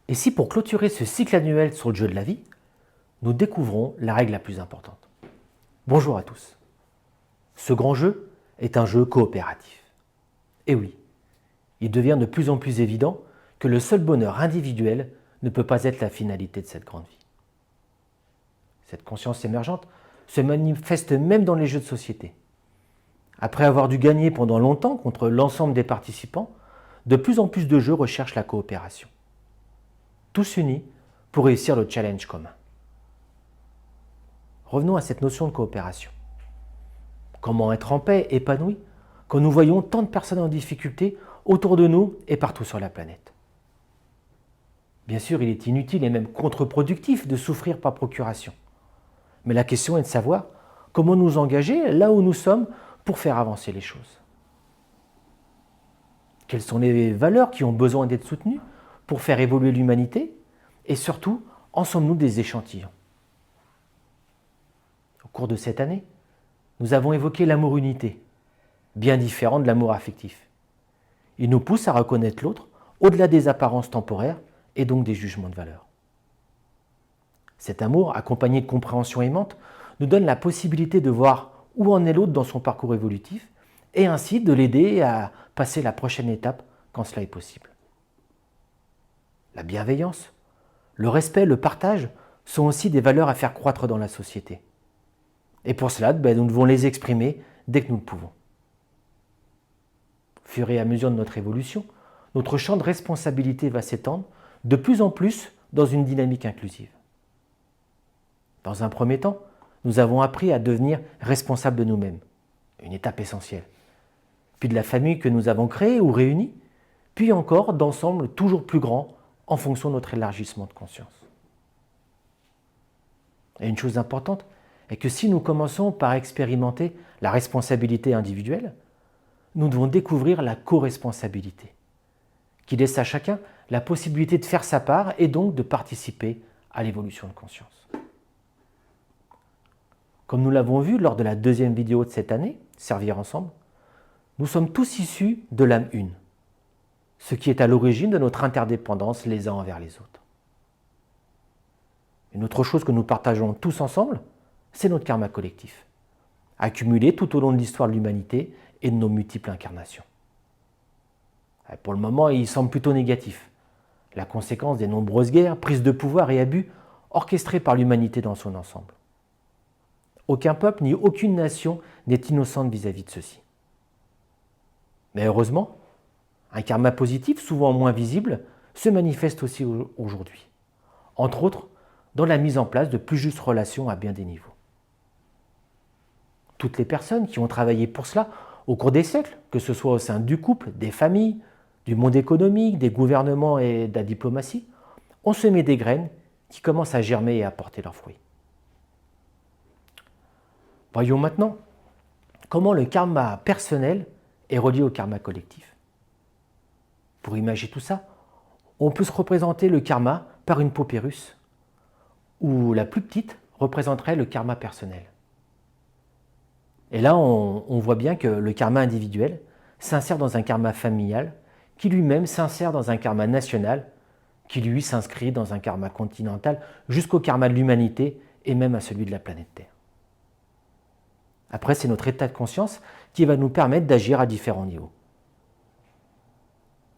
Et si pour clôturer ce cycle annuel sur le jeu de la vie, nous découvrons la règle la plus importante. Bonjour à tous. Ce grand jeu est un jeu coopératif. Et oui, il devient de plus en plus évident que le seul bonheur individuel ne peut pas être la finalité de cette grande vie. Cette conscience émergente se manifeste même dans les jeux de société. Après avoir dû gagner pendant longtemps contre l'ensemble des participants, de plus en plus de jeux recherchent la coopération. Tous unis pour réussir le challenge commun. Revenons à cette notion de coopération. Comment être en paix, épanoui, quand nous voyons tant de personnes en difficulté autour de nous et partout sur la planète? Bien sûr, il est inutile et même contre-productif de souffrir par procuration. Mais la question est de savoir comment nous engager là où nous sommes pour faire avancer les choses. Quelles sont les valeurs qui ont besoin d'être soutenues pour faire évoluer l'humanité? Et surtout, en sommes-nous des échantillons? Au cours de cette année, nous avons évoqué l'amour-unité, bien différent de l'amour affectif. Il nous pousse à reconnaître l'autre au-delà des apparences temporaires et donc des jugements de valeur. Cet amour, accompagné de compréhension aimante, nous donne la possibilité de voir où en est l'autre dans son parcours évolutif et ainsi de l'aider à passer la prochaine étape quand cela est possible. La bienveillance, le respect, le partage sont aussi des valeurs à faire croître dans la société. Et pour cela, nous devons les exprimer dès que nous le pouvons. Au fur et à mesure de notre évolution, notre champ de responsabilité va s'étendre de plus en plus dans une dynamique inclusive. Dans un premier temps, nous avons appris à devenir responsables de nous-mêmes, une étape essentielle. Puis de la famille que nous avons créée ou réunie, puis encore d'ensemble toujours plus grand en fonction de notre élargissement de conscience. Et une chose importante est que si nous commençons par expérimenter la responsabilité individuelle, nous devons découvrir la co-responsabilité, qui laisse à chacun la possibilité de faire sa part et donc de participer à l'évolution de conscience. Comme nous l'avons vu lors de la deuxième vidéo de cette année, Servir ensemble, nous sommes tous issus de l'âme une, ce qui est à l'origine de notre interdépendance les uns envers les autres. Une autre chose que nous partageons tous ensemble, c'est notre karma collectif, accumulé tout au long de l'histoire de l'humanité et de nos multiples incarnations. Pour le moment, il semble plutôt négatif, la conséquence des nombreuses guerres, prises de pouvoir et abus orchestrés par l'humanité dans son ensemble. Aucun peuple ni aucune nation n'est innocente vis-à-vis de ceci. Mais heureusement, un karma positif, souvent moins visible, se manifeste aussi aujourd'hui. Entre autres, dans la mise en place de plus justes relations à bien des niveaux. Toutes les personnes qui ont travaillé pour cela au cours des siècles, que ce soit au sein du couple, des familles, du monde économique, des gouvernements et de la diplomatie, ont semé des graines qui commencent à germer et à porter leurs fruits. Voyons maintenant comment le karma personnel est relié au karma collectif. Pour imaginer tout ça, on peut se représenter le karma par une papyrus, où la plus petite représenterait le karma personnel. Et là, on voit bien que le karma individuel s'insère dans un karma familial, qui lui-même s'insère dans un karma national, qui lui s'inscrit dans un karma continental, jusqu'au karma de l'humanité et même à celui de la planète Terre. Après, c'est notre état de conscience qui va nous permettre d'agir à différents niveaux.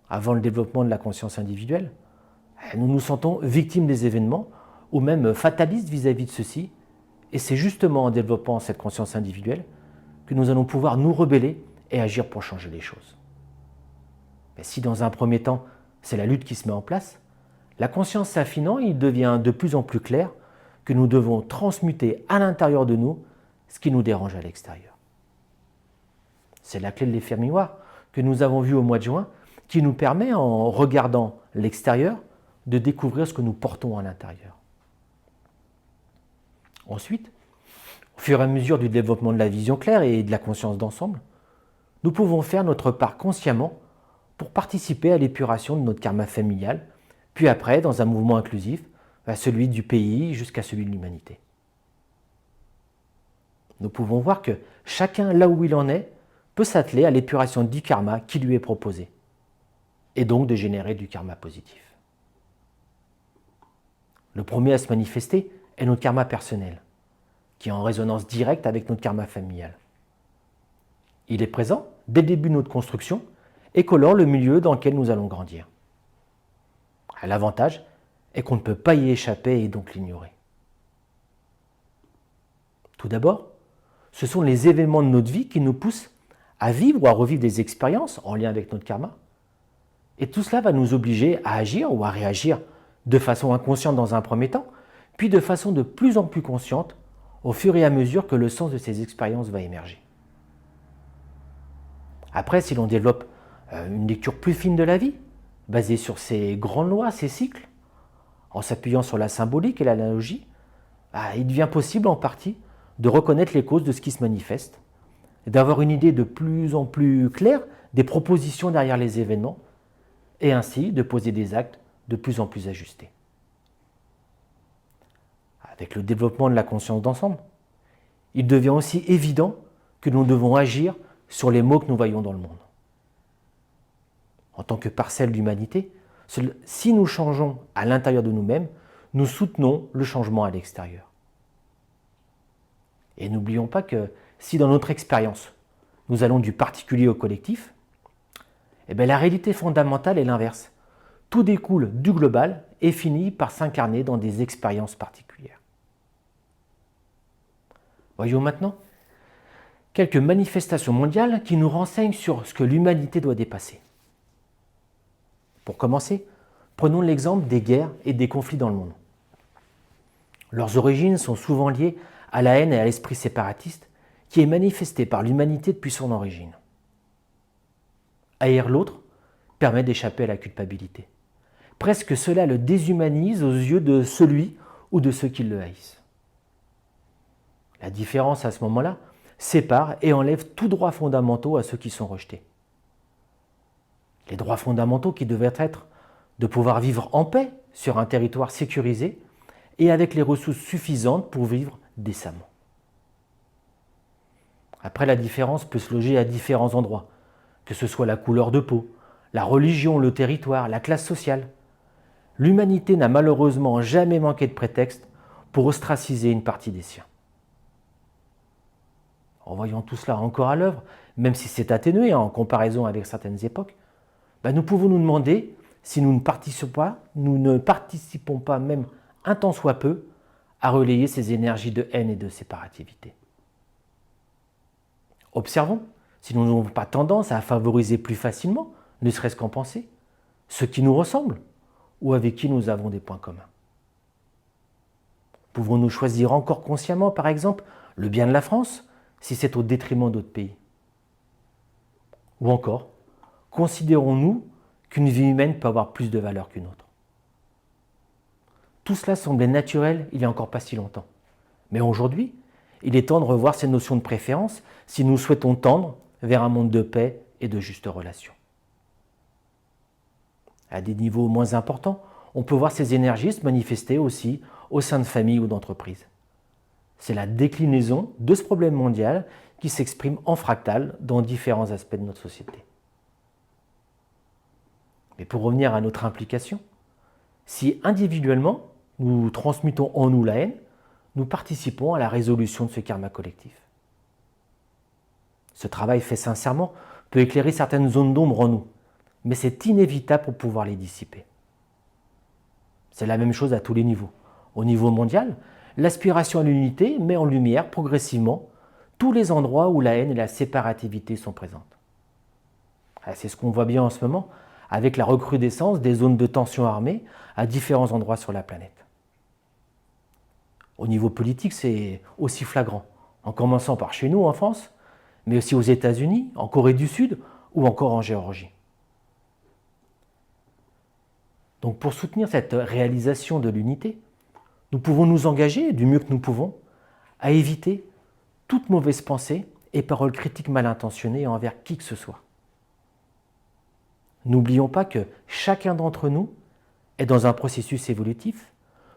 Avant le développement de la conscience individuelle, nous nous sentons victimes des événements ou même fatalistes vis-à-vis de ceux-ci, et c'est justement en développant cette conscience individuelle que nous allons pouvoir nous rebeller et agir pour changer les choses. Mais si dans un premier temps, c'est la lutte qui se met en place, la conscience s'affinant, il devient de plus en plus clair que nous devons transmuter à l'intérieur de nous ce qui nous dérange à l'extérieur. C'est la clé de l'effet miroir que nous avons vu au mois de juin, qui nous permet, en regardant l'extérieur, de découvrir ce que nous portons à l'intérieur. Ensuite, au fur et à mesure du développement de la vision claire et de la conscience d'ensemble, nous pouvons faire notre part consciemment pour participer à l'épuration de notre karma familial, puis après, dans un mouvement inclusif, à celui du pays jusqu'à celui de l'humanité. Nous pouvons voir que chacun, là où il en est, peut s'atteler à l'épuration du karma qui lui est proposé, et donc de générer du karma positif. Le premier à se manifester est notre karma personnel, qui est en résonance directe avec notre karma familial. Il est présent dès le début de notre construction et colore le milieu dans lequel nous allons grandir. L'avantage est qu'on ne peut pas y échapper et donc l'ignorer. Tout d'abord, ce sont les événements de notre vie qui nous poussent à vivre ou à revivre des expériences en lien avec notre karma. Et tout cela va nous obliger à agir ou à réagir de façon inconsciente dans un premier temps, puis de façon de plus en plus consciente au fur et à mesure que le sens de ces expériences va émerger. Après, si l'on développe une lecture plus fine de la vie, basée sur ces grandes lois, ces cycles, en s'appuyant sur la symbolique et l'analogie, il devient possible en partie de reconnaître les causes de ce qui se manifeste, d'avoir une idée de plus en plus claire des propositions derrière les événements, et ainsi de poser des actes de plus en plus ajustés. Avec le développement de la conscience d'ensemble, il devient aussi évident que nous devons agir sur les maux que nous voyons dans le monde. En tant que parcelle d'humanité, si nous changeons à l'intérieur de nous-mêmes, nous soutenons le changement à l'extérieur. Et n'oublions pas que si dans notre expérience, nous allons du particulier au collectif, la réalité fondamentale est l'inverse. Tout découle du global et finit par s'incarner dans des expériences particulières. Voyons maintenant quelques manifestations mondiales qui nous renseignent sur ce que l'humanité doit dépasser. Pour commencer, prenons l'exemple des guerres et des conflits dans le monde. Leurs origines sont souvent liées à la haine et à l'esprit séparatiste qui est manifesté par l'humanité depuis son origine. Haïr l'autre permet d'échapper à la culpabilité. Presque cela le déshumanise aux yeux de celui ou de ceux qui le haïssent. La différence à ce moment-là sépare et enlève tous droits fondamentaux à ceux qui sont rejetés. Les droits fondamentaux qui devaient être de pouvoir vivre en paix sur un territoire sécurisé et avec les ressources suffisantes pour vivre décemment. Après, la différence peut se loger à différents endroits, que ce soit la couleur de peau, la religion, le territoire, la classe sociale. L'humanité n'a malheureusement jamais manqué de prétexte pour ostraciser une partie des siens. En voyant tout cela encore à l'œuvre, même si c'est atténué en comparaison avec certaines époques, nous pouvons nous demander si nous ne participons pas même un tant soit peu à relayer ces énergies de haine et de séparativité. Observons si nous n'avons pas tendance à favoriser plus facilement, ne serait-ce qu'en pensée, ceux qui nous ressemblent ou avec qui nous avons des points communs. Pouvons-nous choisir encore consciemment, par exemple, le bien de la France si c'est au détriment d'autres pays? Ou encore, considérons-nous qu'une vie humaine peut avoir plus de valeur qu'une autre? Tout cela semblait naturel il n'y a encore pas si longtemps. Mais aujourd'hui, il est temps de revoir ces notions de préférence si nous souhaitons tendre vers un monde de paix et de justes relations. À des niveaux moins importants, on peut voir ces énergies se manifester aussi au sein de familles ou d'entreprises. C'est la déclinaison de ce problème mondial qui s'exprime en fractal dans différents aspects de notre société. Mais pour revenir à notre implication, si individuellement nous transmutons en nous la haine, nous participons à la résolution de ce karma collectif. Ce travail fait sincèrement peut éclairer certaines zones d'ombre en nous, mais c'est inévitable pour pouvoir les dissiper. C'est la même chose à tous les niveaux. Au niveau mondial, l'aspiration à l'unité met en lumière progressivement tous les endroits où la haine et la séparativité sont présentes. C'est ce qu'on voit bien en ce moment avec la recrudescence des zones de tension armée à différents endroits sur la planète. Au niveau politique, c'est aussi flagrant, en commençant par chez nous en France, mais aussi aux États-Unis, en Corée du Sud ou encore en Géorgie. Donc pour soutenir cette réalisation de l'unité, nous pouvons nous engager, du mieux que nous pouvons, à éviter toute mauvaise pensée et paroles critiques mal intentionnées envers qui que ce soit. N'oublions pas que chacun d'entre nous est dans un processus évolutif,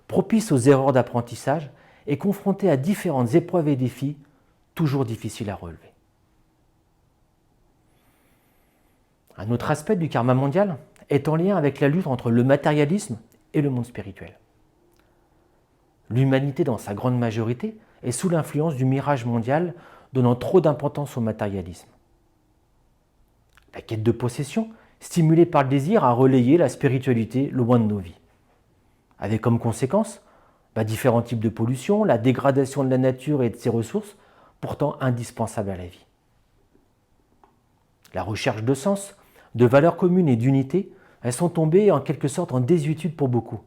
propice aux erreurs d'apprentissage et confronté à différentes épreuves et défis toujours difficiles à relever. Un autre aspect du karma mondial est en lien avec la lutte entre le matérialisme et le monde spirituel. L'humanité, dans sa grande majorité, est sous l'influence du mirage mondial donnant trop d'importance au matérialisme. La quête de possession, stimulée par le désir, a relayé la spiritualité loin de nos vies. Avec comme conséquence différents types de pollution, la dégradation de la nature et de ses ressources, pourtant indispensables à la vie. La recherche de sens, de valeurs communes et d'unité, elles sont tombées en quelque sorte en désuétude pour beaucoup.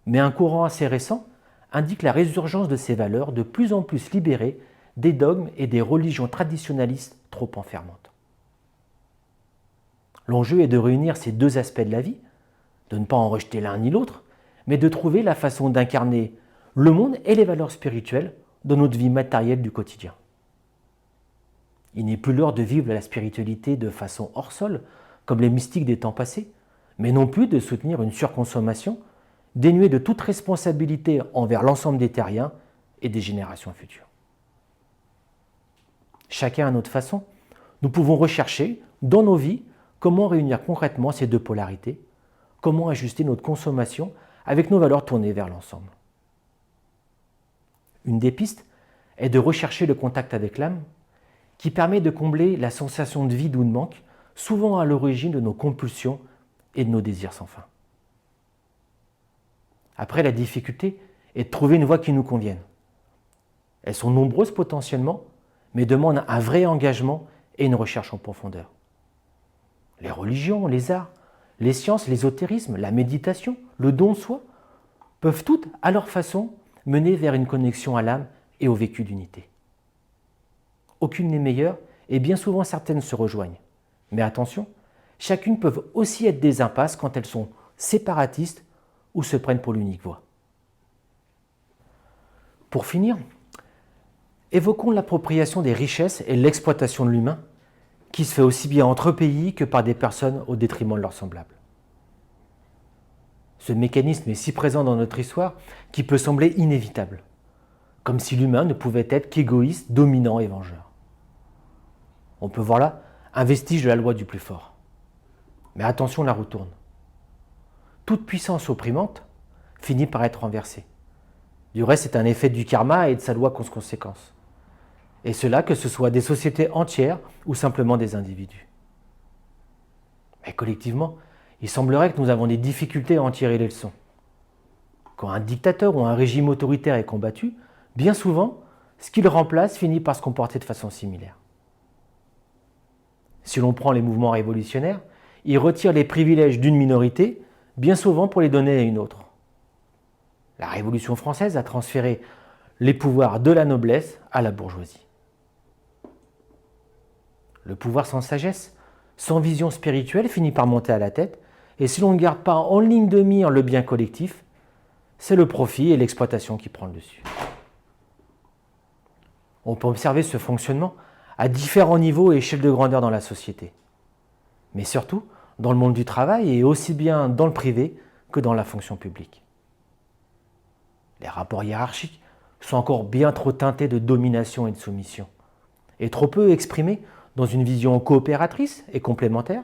Mais un courant assez récent indique la résurgence de ces valeurs de plus en plus libérées des dogmes et des religions traditionnalistes trop enfermantes. L'enjeu est de réunir ces deux aspects de la vie, de ne pas en rejeter l'un ni l'autre, mais de trouver la façon d'incarner le monde et les valeurs spirituelles dans notre vie matérielle du quotidien. Il n'est plus l'heure de vivre la spiritualité de façon hors sol, comme les mystiques des temps passés, mais non plus de soutenir une surconsommation dénuée de toute responsabilité envers l'ensemble des terriens et des générations futures. Chacun à notre façon, nous pouvons rechercher dans nos vies comment réunir concrètement ces deux polarités, comment ajuster notre consommation avec nos valeurs tournées vers l'ensemble. Une des pistes est de rechercher le contact avec l'âme, qui permet de combler la sensation de vide ou de manque, souvent à l'origine de nos compulsions et de nos désirs sans fin. Après, la difficulté est de trouver une voie qui nous convienne. Elles sont nombreuses potentiellement, mais demandent un vrai engagement et une recherche en profondeur. Les religions, les arts, les sciences, l'ésotérisme, la méditation, le don de soi, peuvent toutes, à leur façon, mener vers une connexion à l'âme et au vécu d'unité. Aucune n'est meilleure et bien souvent certaines se rejoignent. Mais attention, chacune peut aussi être des impasses quand elles sont séparatistes ou se prennent pour l'unique voie. Pour finir, évoquons l'appropriation des richesses et l'exploitation de l'humain qui se fait aussi bien entre pays que par des personnes au détriment de leurs semblables. Ce mécanisme est si présent dans notre histoire qu'il peut sembler inévitable, comme si l'humain ne pouvait être qu'égoïste, dominant et vengeur. On peut voir là un vestige de la loi du plus fort. Mais attention, la roue tourne. Toute puissance opprimante finit par être renversée. Du reste, c'est un effet du karma et de sa loi conséquence. Et cela, que ce soit des sociétés entières ou simplement des individus. Mais collectivement, il semblerait que nous avons des difficultés à en tirer les leçons. Quand un dictateur ou un régime autoritaire est combattu, bien souvent, ce qu'il remplace finit par se comporter de façon similaire. Si l'on prend les mouvements révolutionnaires, ils retirent les privilèges d'une minorité, bien souvent pour les donner à une autre. La Révolution française a transféré les pouvoirs de la noblesse à la bourgeoisie. Le pouvoir sans sagesse, sans vision spirituelle, finit par monter à la tête, et si l'on ne garde pas en ligne de mire le bien collectif, c'est le profit et l'exploitation qui prend le dessus. On peut observer ce fonctionnement à différents niveaux et échelles de grandeur dans la société, mais surtout dans le monde du travail et aussi bien dans le privé que dans la fonction publique. Les rapports hiérarchiques sont encore bien trop teintés de domination et de soumission, et trop peu exprimés dans une vision coopératrice et complémentaire,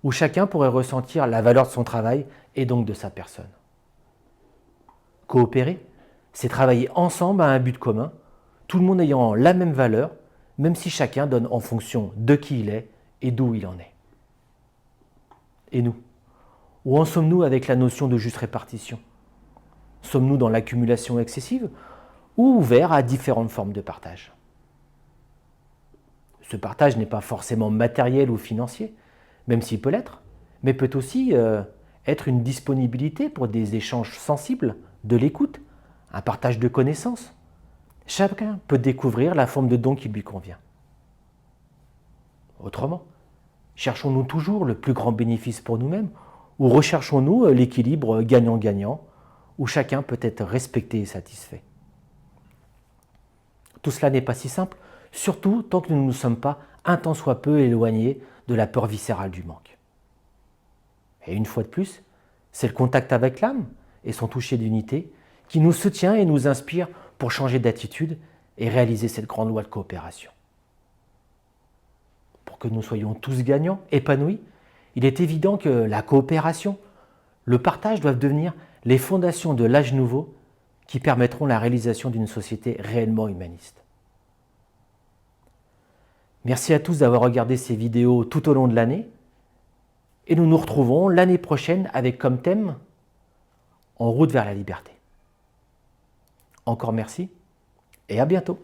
où chacun pourrait ressentir la valeur de son travail et donc de sa personne. Coopérer, c'est travailler ensemble à un but commun, tout le monde ayant la même valeur, même si chacun donne en fonction de qui il est et d'où il en est. Et nous, où en sommes-nous avec la notion de juste répartition ? Sommes-nous dans l'accumulation excessive ou ouverts à différentes formes de partage ? Ce partage n'est pas forcément matériel ou financier, même s'il peut l'être, mais peut aussi être une disponibilité pour des échanges sensibles, de l'écoute, un partage de connaissances. Chacun peut découvrir la forme de don qui lui convient. Autrement, cherchons-nous toujours le plus grand bénéfice pour nous-mêmes ou recherchons-nous l'équilibre gagnant-gagnant où chacun peut être respecté et satisfait ? Tout cela n'est pas si simple, surtout tant que nous ne nous sommes pas un tant soit peu éloignés de la peur viscérale du manque. Et une fois de plus, c'est le contact avec l'âme et son toucher d'unité qui nous soutient et nous inspire pour changer d'attitude et réaliser cette grande loi de coopération. Pour que nous soyons tous gagnants, épanouis, il est évident que la coopération, le partage doivent devenir les fondations de l'âge nouveau qui permettront la réalisation d'une société réellement humaniste. Merci à tous d'avoir regardé ces vidéos tout au long de l'année et nous nous retrouvons l'année prochaine avec comme thème En route vers la liberté. Encore merci et à bientôt.